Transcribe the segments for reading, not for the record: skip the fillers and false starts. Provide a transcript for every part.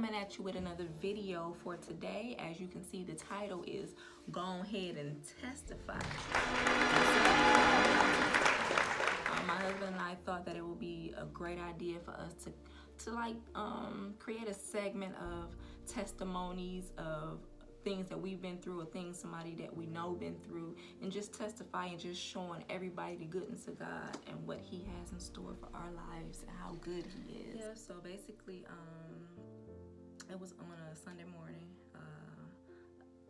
coming at you with another video for today. As you can see, the title is Go Ahead and Testify. My husband and I thought that it would be a great idea for us to create a segment of testimonies of things that we've been through or things somebody that we know been through, and just testify and just showing everybody the goodness of God and what he has in store for our lives and how good he is. Yeah, so basically it was on a Sunday morning.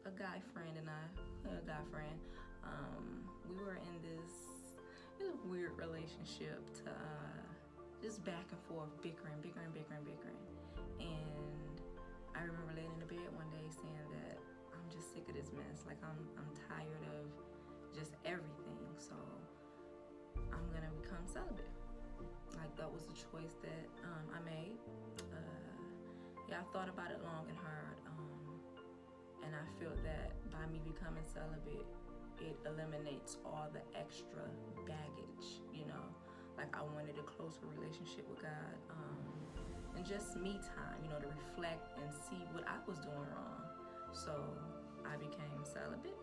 A guy friend and we were in this weird relationship to just back and forth, bickering. And I remember laying in the bed one day saying that I'm just sick of this mess. Like I'm tired of just everything. So I'm gonna become celibate. Like that was the choice that I made. I thought about it long and hard. And I feel that by me becoming celibate, it eliminates all the extra baggage, Like I wanted a closer relationship with God, and just me time, to reflect and see what I was doing wrong. So I became celibate.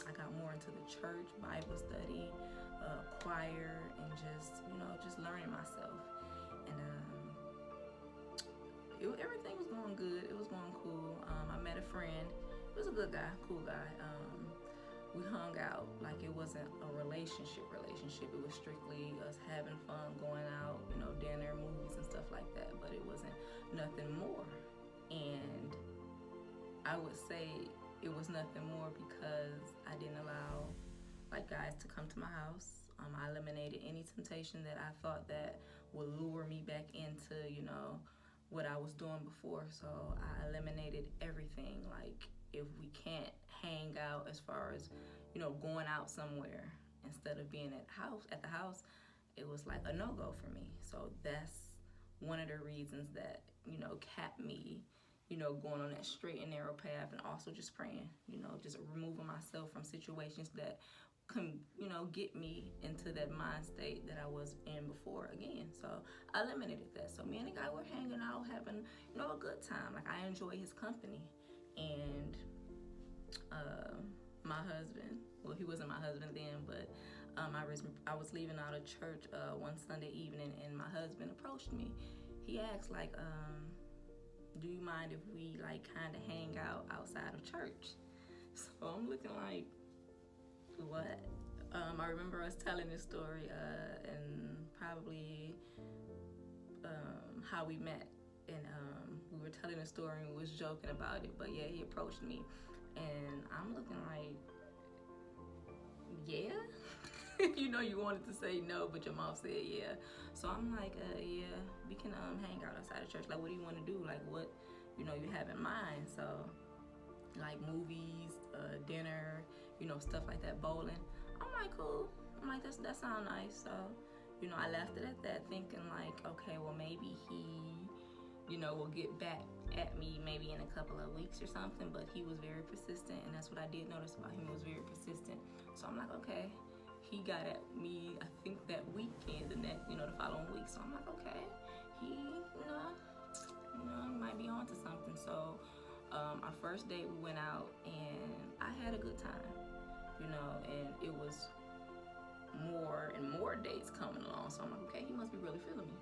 I got more into the church, Bible study, choir, and just learning myself. And everything was going good. It was going cool. I met a friend. It was a good guy, cool guy. We hung out like it wasn't a relationship. It was strictly us having fun, going out, dinner, movies, and stuff like that. But it wasn't nothing more. And I would say it was nothing more because I didn't allow guys to come to my house. I eliminated any temptation that I thought that would lure me back into, what I was doing before. So I eliminated everything. Like if we can't hang out as far as, going out somewhere instead of being at the house, it was like a no-go for me. So that's one of the reasons that, kept me, going on that straight and narrow path, and also just praying, just removing myself from situations that can, get me into that mind state that I was in before again. So I eliminated that. So me and the guy were hanging out, having, a good time. Like I enjoy his company. And my husband, well, he wasn't my husband then, but I was leaving out of church one Sunday evening, and my husband approached me. He asked, do you mind if we kind of hang out outside of church? So I'm looking like, what? I remember us telling this story and probably how we met. And we were telling a story and we was joking about it. But yeah, he approached me, and I'm looking like, yeah? You wanted to say no, but your mouth said yeah. So I'm like, yeah, we can hang out outside of church. Like, what do you want to do? Like, what, you have in mind? So, like movies, dinner, stuff like that, bowling. I'm like, cool. I'm like, that sounds nice. So, I left it at that, thinking like, okay, well, maybe he, will get back at me maybe in a couple of weeks or something. But he was very persistent, and that's what I did notice about him. He was very persistent. So I'm like, okay. He got at me, I think that weekend, the following week. So I'm like, okay, he, might be onto something. So our first date, we went out, and I had a good time, and it was more and more dates coming along. So I'm like, okay, he must be really feeling me.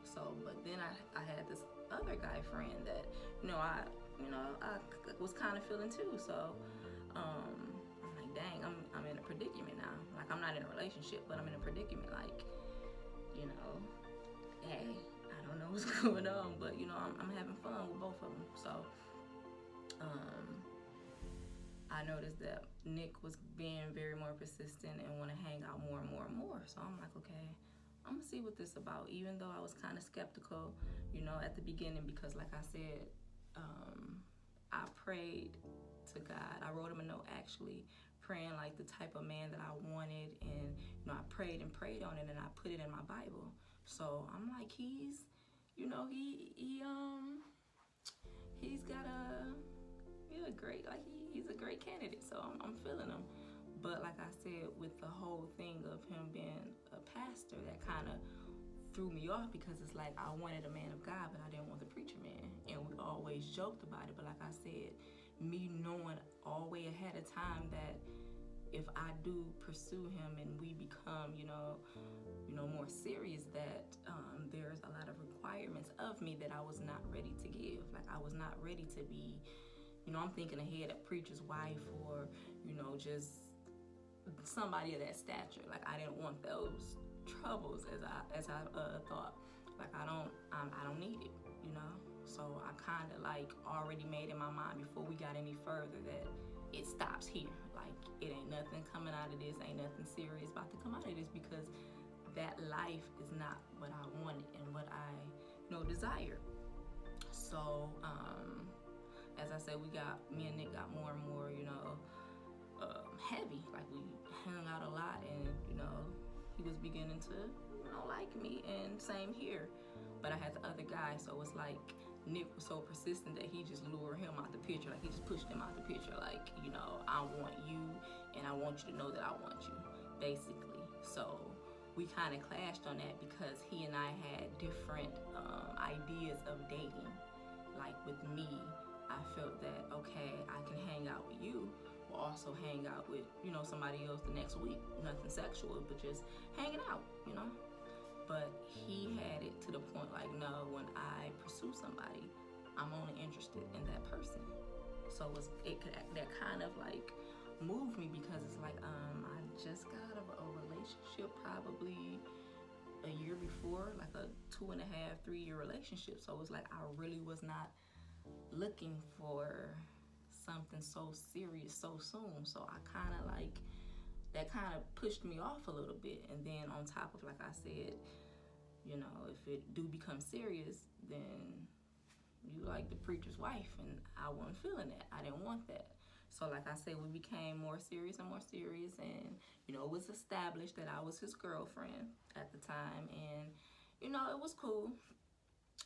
So, but then I had this other guy friend that, I was kind of feeling too. So, I'm like, dang, I'm in a predicament now. Like, I'm not in a relationship, but I'm in a predicament. Like, hey, I don't know what's going on, but I'm having fun with both of them. So, I noticed that Nick was being very more persistent and want to hang out more and more and more. So I'm like, okay, I'm gonna see what this is about. Even though I was kind of skeptical, at the beginning, because like I said, I prayed to God. I wrote him a note actually, praying like the type of man that I wanted, and I prayed and prayed on it, and I put it in my Bible. So I'm like, he's got a great, he's a great candidate. So I'm feeling him. But like I said, with the whole thing of him being a pastor, that kind of threw me off, because it's like I wanted a man of God, but I didn't want the preacher man. And always joked about it, but like I said, me knowing all the way ahead of time that if I do pursue him and we become, more serious, that there's a lot of requirements of me that I was not ready to give. Like, I was not ready to be, I'm thinking ahead, a preacher's wife, or, just somebody of that stature. Like, I didn't want those troubles as I thought. Like, I don't need it, So I kind of like already made in my mind before we got any further that it stops here. Like, it ain't nothing coming out of this, ain't nothing serious about to come out of this, because that life is not what I wanted and what I, desired. So, as I said, me and Nick got more and more, heavy. Like, we hung out a lot, and, he was beginning to, like me, and same here. But I had the other guy, so it's like Nick was so persistent that he just lured him out the picture. Like, he just pushed him out the picture. Like, I want you, and I want you to know that I want you, basically. So we kind of clashed on that because he and I had different ideas of dating. Like, with me, I felt that, okay, I can hang out with you, but also hang out with, somebody else the next week. Nothing sexual, but just hanging out, But he had it to the point like, no, when I pursue somebody, I'm only interested in that person. So that kind of like moved me, because it's like, I just got out of a relationship probably a year before, like a 2.5, 3 year relationship. So it was like, I really was not looking for something so serious so soon. So I kind of like, that kind of pushed me off a little bit. And then on top of, like I said, if it do become serious, then you like the preacher's wife, and I wasn't feeling that. I didn't want that. So like I said, we became more serious and more serious, and, it was established that I was his girlfriend at the time, and, it was cool.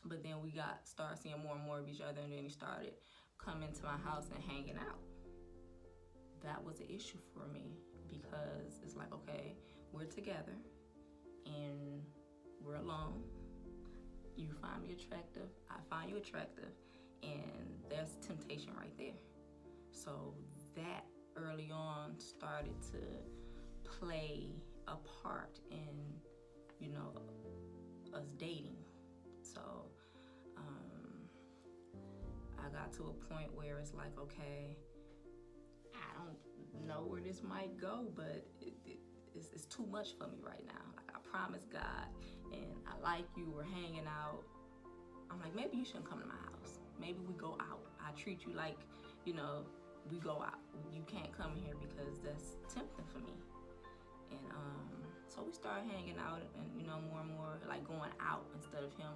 But then we started seeing more and more of each other, and then he started coming to my house and hanging out. That was an issue for me, because it's like, okay, we're together, and we're alone. You find me attractive, I find you attractive, and there's temptation right there. So that early on started to play a part in, us dating. So I got to a point where it's like, okay, I don't know where this might go, but it's too much for me right now. Like, I promised God, and I like you, we're hanging out. I'm like, maybe you shouldn't come to my house. Maybe we go out. I treat you like, we go out. You can't come here because that's tempting for me. And so we started hanging out, and, more and more like going out instead of him,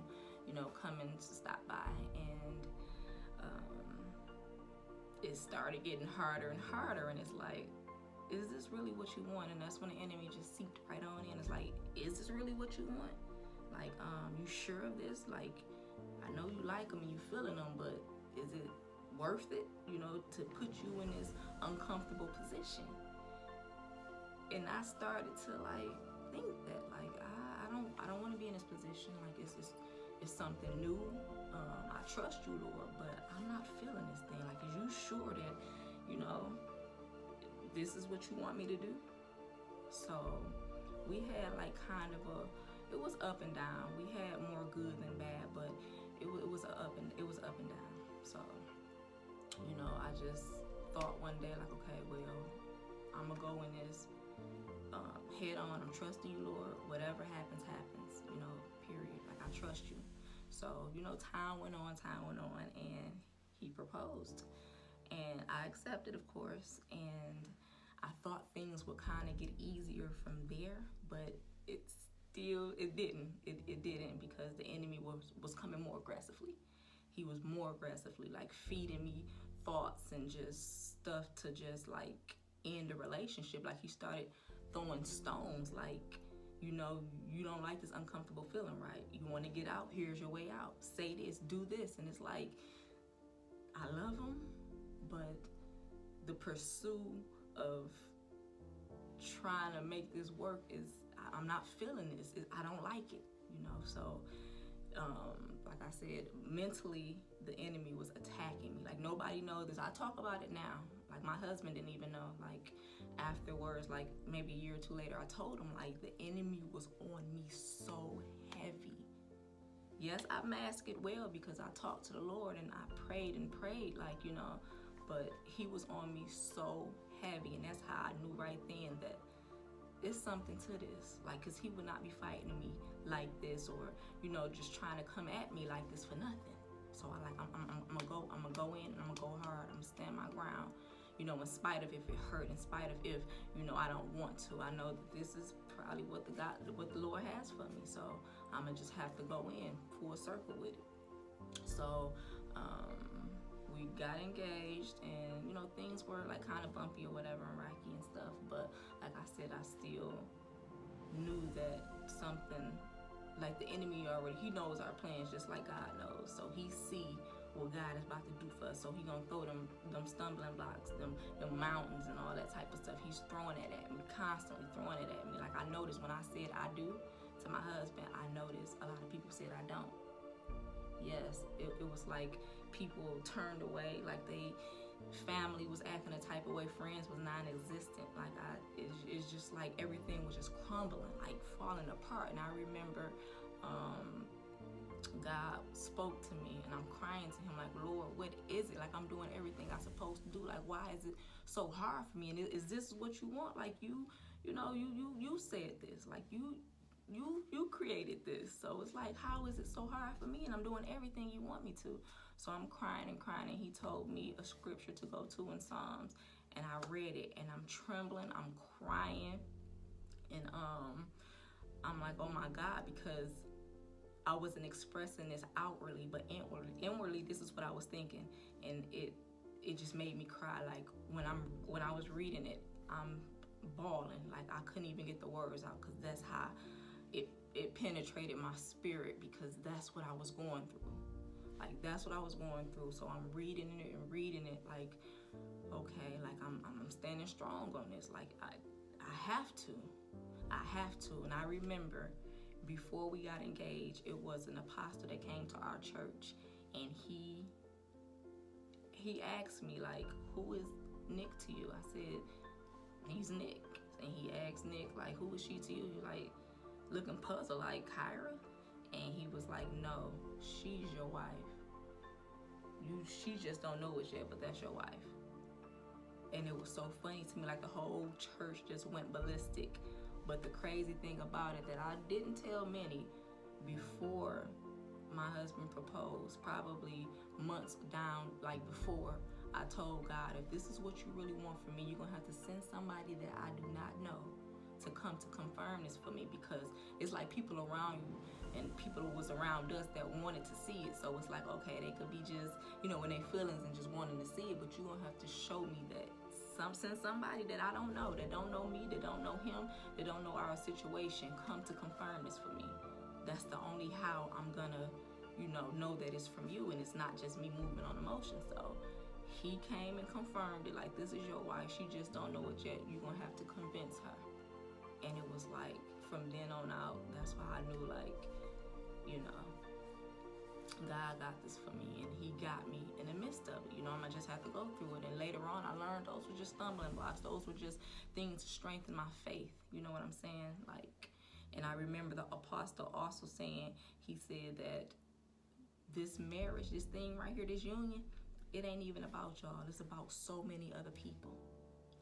coming to stop by. And it started getting harder and harder, and it's like, is this really what you want? And that's when the enemy just seeped right on in. It's like, is this really what you want? Like, you sure of this? Like, I know you like them and you feeling them, but is it worth it, to put you in this uncomfortable position? And I started to like think that, like, I don't want to be in this position. Like, it's something new. I trust you, Lord, but I'm not feeling this thing. Like, is you sure that, this is what you want me to do? So we had like kind of it was up and down. We had more good than bad, but it was up and down. So, I just thought one day, like, okay, well, I'm gonna go in this head on. I'm trusting you, Lord. Whatever happens, period. Like, I trust you. So, time went on, and he proposed. And I accepted, of course, and I thought things would kind of get easier from there, but it didn't. It didn't, because the enemy was coming more aggressively. He was more aggressively, like, feeding me thoughts and just stuff to just, like, end the relationship. Like, he started throwing stones, like, you don't like this uncomfortable feeling, right? You want to get out? Here's your way out. Say this, do this. And it's like, I love him, but the pursuit of trying to make this work I'm not feeling this. I don't like it, So like I said, mentally, the enemy was attacking me. Like, nobody knows this. I talk about it now. Like, my husband didn't even know. Like, afterwards, like maybe a year or two later, I told him, like, the enemy was on me so heavy. Yes, I masked it well because I talked to the Lord and I prayed, like, but he was on me so heavy. And that's how I knew right then that it's something to this. Like, because he would not be fighting me like this, or just trying to come at me like this for nothing. So I'm gonna go in and I'm gonna go hard. I'm gonna stand my ground, in spite of if it hurt, in spite of if I don't want to. I know that this is probably what the Lord has for me. So I'm gonna just have to go in full circle with it. So we got engaged, and things were like kind of bumpy or whatever and rocky and stuff. But like I said, I still knew that something, like the enemy already, he knows our plans just like God knows. So he see what God is about to do for us. So he gonna throw them stumbling blocks, them mountains and all that type of stuff. He's throwing it at me, constantly throwing it at me. Like, I noticed when I said I do to my husband, I noticed a lot of people said I don't. Yes, it was like people turned away, like they family was acting a type of way, friends was non-existent. Like, it's just like everything was just crumbling, like falling apart. And I remember God spoke to me, and I'm crying to him like, Lord, what is it? Like, I'm doing everything I'm supposed to do. Like, why is it so hard for me? And is this what you want? Like, you said this. Like, you created this. So it's like, how is it so hard for me? And I'm doing everything you want me to. So I'm crying and crying, and he told me a scripture to go to in Psalms, and I read it, and I'm trembling, I'm crying, and I'm like, oh my God, because I wasn't expressing this outwardly, but inwardly, this is what I was thinking, and it just made me cry. Like, when I was reading it, I'm bawling, like I couldn't even get the words out, because that's how it penetrated my spirit, because that's what I was going through. Like, that's what I was going through. So I'm reading it like, okay, like I'm standing strong on this. Like, I have to. And I remember before we got engaged, it was an apostle that came to our church, and he asked me, like, who is Nick to you? I said, he's Nick. And he asked Nick, like, who is she to you? He like looking puzzled, like, Kyra? And he was like, no, she's your wife. She just don't know it yet, but that's your wife. And it was so funny to me, like the whole church just went ballistic. But the crazy thing about it that I didn't tell many, before my husband proposed, probably months down, like before, I told God, if this is what you really want from me, you're gonna have to send somebody that I do not know to come to confirm this for me, because it's like people around you and people who was around us that wanted to see it. So it's like, okay, they could be just, in their feelings and just wanting to see it, but you're gonna have to show me that send somebody that I don't know, that don't know me, that don't know him, that don't know our situation, come to confirm this for me. That's the only how I'm gonna, know that it's from you and it's not just me moving on emotion. So he came and confirmed it, like, this is your wife, she just don't know it yet, you're gonna have to convince her. And it was like, from then on out, that's why I knew, like, God got this for me, and he got me in the midst of it. I'm gonna just have to go through it. And later on, I learned those were just stumbling blocks. Those were just things to strengthen my faith. You know what I'm saying? Like, and I remember the apostle also saying, he said that this marriage, this thing right here, this union, it ain't even about y'all. It's about so many other people.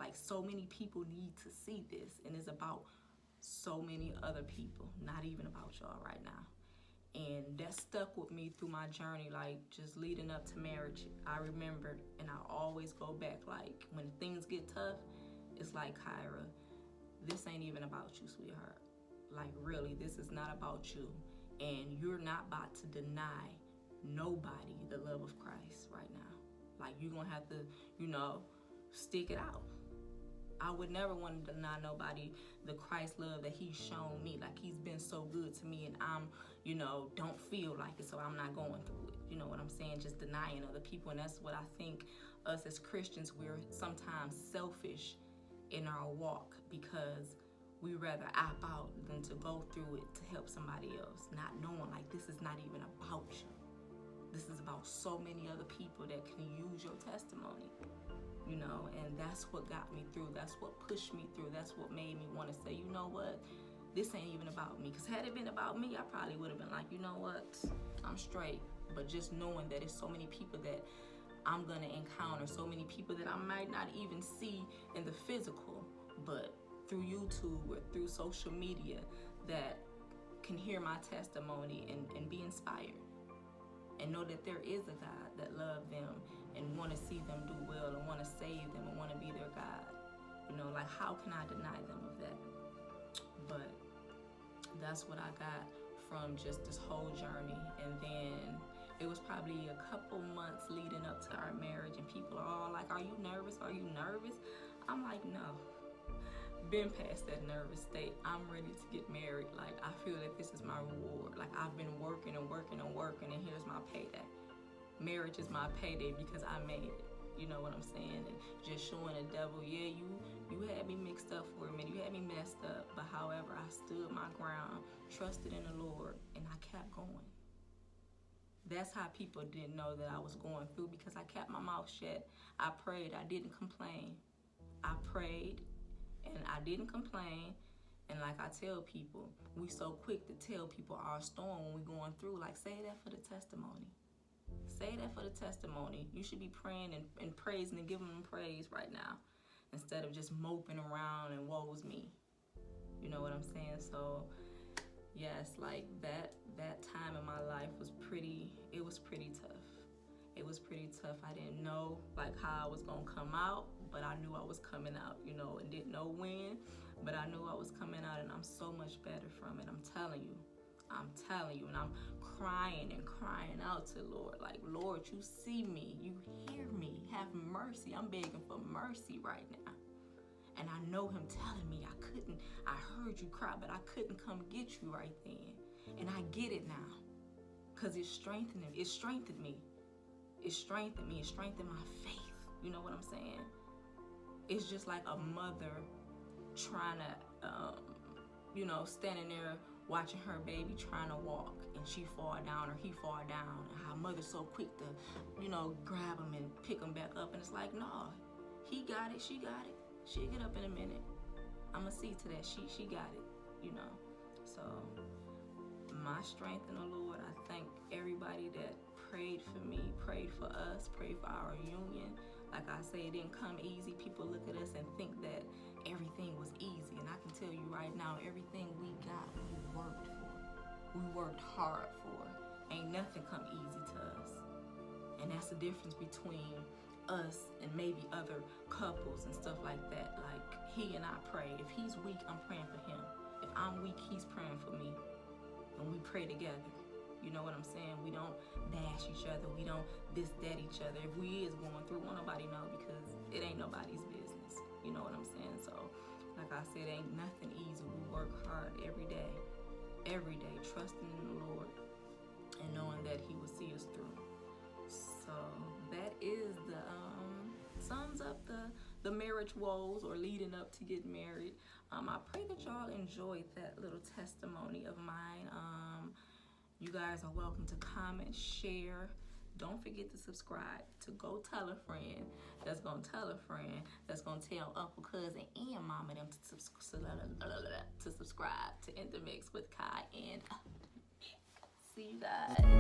Like, so many people need to see this, and it's about so many other people, not even about y'all right now. And that stuck with me through my journey, like, just leading up to marriage. I remembered, and I always go back, like, when things get tough, it's like, Kyra, this ain't even about you, sweetheart. Like, really, this is not about you. And you're not about to deny nobody the love of Christ right now. Like, you're going to have to, stick it out. I would never want to deny nobody the Christ love that he's shown me. Like, he's been so good to me, and I'm, don't feel like it, so I'm not going through it. You know what I'm saying? Just denying other people. And that's what I think us as Christians, we're sometimes selfish in our walk, because we rather opt out than to go through it to help somebody else, not knowing like this is not even about you. This is about so many other people that can use your testimony, you know, and that's what got me through. That's what pushed me through. That's what made me want to say, you know what, this ain't even about me. Because had it been about me, I probably would have been like, you know what, I'm straight. But just knowing that it's so many people that I'm going to encounter, so many people that I might not even see in the physical, but through YouTube or through social media that can hear my testimony and be inspired. And know that there is a God that loves them and want to see them do well and want to save them and want to be their God. You know, like how can I deny them of that? But that's what I got from just this whole journey. And then it was probably a couple months leading up to our marriage, and people are all like, are you nervous? Are you nervous? I'm like, no. Been past that nervous state. I'm ready to get married. Like, I feel that this is my reward. Like, I've been working and working and working, and here's my payday. Marriage is my payday because I made it. You know what I'm saying? And just showing the devil, yeah, you had me mixed up for a minute. You had me messed up. But however, I stood my ground, trusted in the Lord, and I kept going. That's how people didn't know that I was going through, because I kept my mouth shut. I prayed. I didn't complain. I prayed. And I didn't complain. And like I tell people, we so quick to tell people our storm when we're going through. Like, say that for the testimony. Say that for the testimony. You should be praying and praising and giving them praise right now, instead of just moping around and woe's me. You know what I'm saying? So, yes, like that time in my life was pretty tough. It was pretty tough. I didn't know like how I was gonna come out, but I knew I was coming out, you know, and didn't know when, but I knew I was coming out, and I'm so much better from it. I'm telling you, and I'm crying and crying out to Lord, like, Lord, you see me, you hear me, have mercy. I'm begging for mercy right now. And I know him telling me I heard you cry, but I couldn't come get you right then. And I get it now, because it strengthened me. It strengthened me. It strengthened me. It strengthened my faith. You know what I'm saying? It's just like a mother trying to, standing there watching her baby trying to walk, and she fall down or he fall down, and how mother's so quick to, grab him and pick him back up. And it's like, no, he got it. She got it. She'll get up in a minute. I'ma see to that. She got it. So my strength in the Lord. I thank everybody that prayed for me, prayed for us, prayed for our union. Like I say, it didn't come easy. People look at us and think that everything was easy. And I can tell you right now, everything we got, we worked for. We worked hard for. Ain't nothing come easy to us. And that's the difference between us and maybe other couples and stuff like that. Like, he and I pray. If he's weak, I'm praying for him. If I'm weak, he's praying for me. And we pray together. You know what I'm saying? We don't bash each other. We don't that each other. If we is going through, won't nobody know, because it ain't nobody's business. You know what I'm saying? So, like I said, ain't nothing easy. We work hard every day, trusting in the Lord and knowing that he will see us through. So that is the sums up the marriage woes, or leading up to get married. I pray that y'all enjoyed that little testimony of mine. You guys are welcome to comment, share. Don't forget to subscribe. To go tell a friend that's gonna tell a friend that's gonna tell uncle, cousin, and mama them to subscribe to In the Mix with Kai. And see you guys.